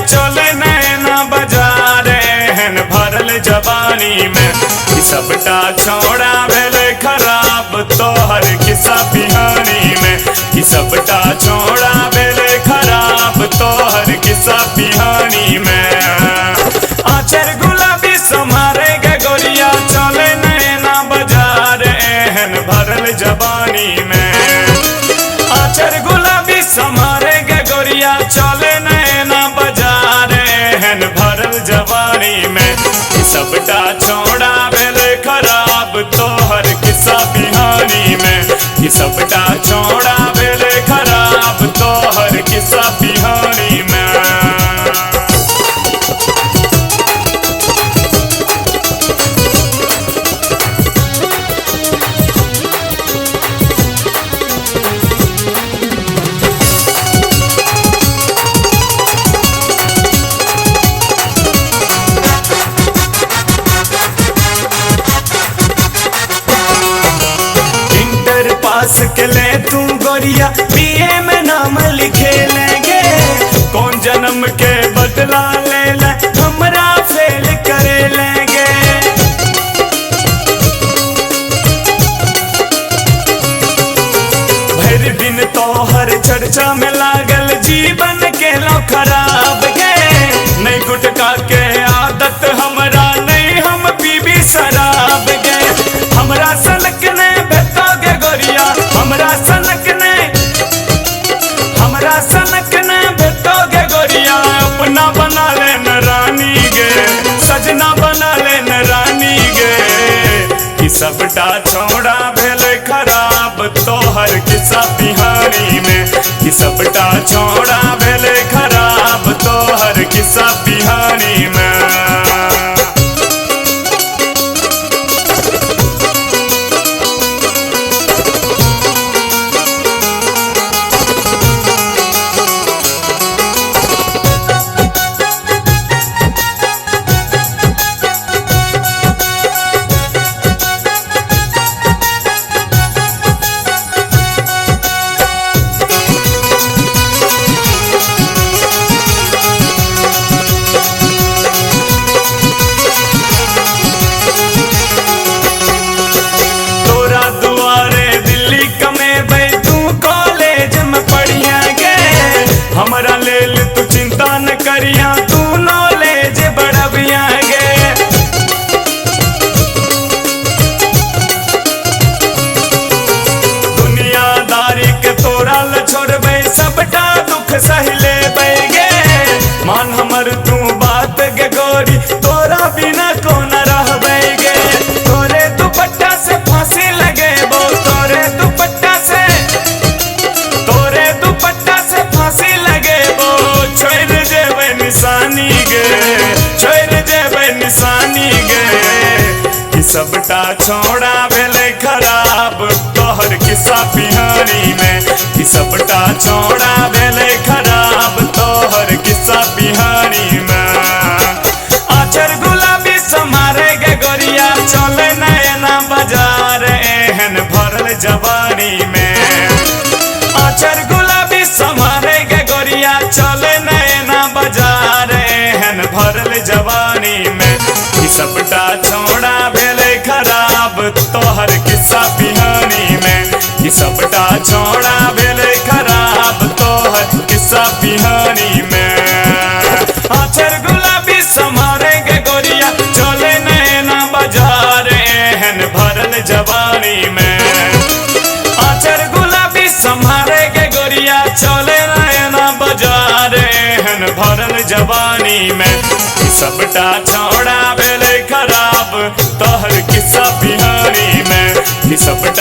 चले नैना बाजार एहन भरल जवानी में कि सबटा छौड़ा भेले खराब तोहर किस्सा पिहानी में कि सबटा छौड़ा भेले खराब तोहर किस्सा पिहानी में। आचर गुलाबी समारे गे गोरिया चले नैना बाजार एहन भरल जवानी में। आचर गुलाबी समारे गे गोरिया चले नैना बाजार एहन भरल जवानी में कि सबटा छौड़ा भेले खराब तोहर किस्सा पिहानी में कि सबटा छौड़ा भेले खराब तोहर किस्सा पिहानी में। पास के ले तू गोरिया बीए में नाम लिखे लेंगे कौन जन्म के बदला ले ले हमरा फेल करे लेंगे। भर दिन तोहर चर्चा में लागल जीवन के लो खराब गे नहीं गुटका के आदत हमरा नहीं हम पीबी शराब गे हमरा सनक ने भेटोगे गोरिया हमरा सनक ने भेटोगे गोरिया अपना बना ले न रानी गे सजना बना ले न रानी गे कि सबटा छौड़ा भेले खराब तोहर किस्सा पिहानी में कि सबटा छौड़ा भेले खराब तोहर किस्सा पिहानी में। हमरा लेल तू चिंता न करिया तू नॉलेज बढ़बिया गे दुनियादारी के तोरा ल छोड़बे सबटा दुख सह लेबै गे मान हमर तू बात गे गोरी तोरा बिना कौन रहबै गे तोरे दुपट्टा से फांसी लगेबो तोरे दुपट्टा से फांसी लगेबो छोड़ देबै निशानी गे छोड़ देबै निशानी गे कि सबटा छौड़ा भेले खराब तोहर किस्सा पिहानी में कि सबटा छौड़ा भेले खराब तोहर किस्सा पिहानी में। आचर गुलाबी समारे गे गोरिया चले नैना बाजार एहन भरल जवानी में। आचर गुलाबी समारे गे गोरिया चले नैना बाजार एहन भरल जवानी में कि सबटा छौड़ा भेले खराब तोहर किस्सा पिहानी में कि सबटा छौड़ा भेले खराब तोहर किस्सा पिहानी में। आचर गुलाबी समारे गे गोरिया चले नैना बाजार एहन भरल जवानी में। आचर गुलाबी समारे गे गोरिया चले नैना बाजार एहन भरल जवानी में कि सबटा छौड़ा भेले खराब तोहर किस्सा पिहानी में कि सबटा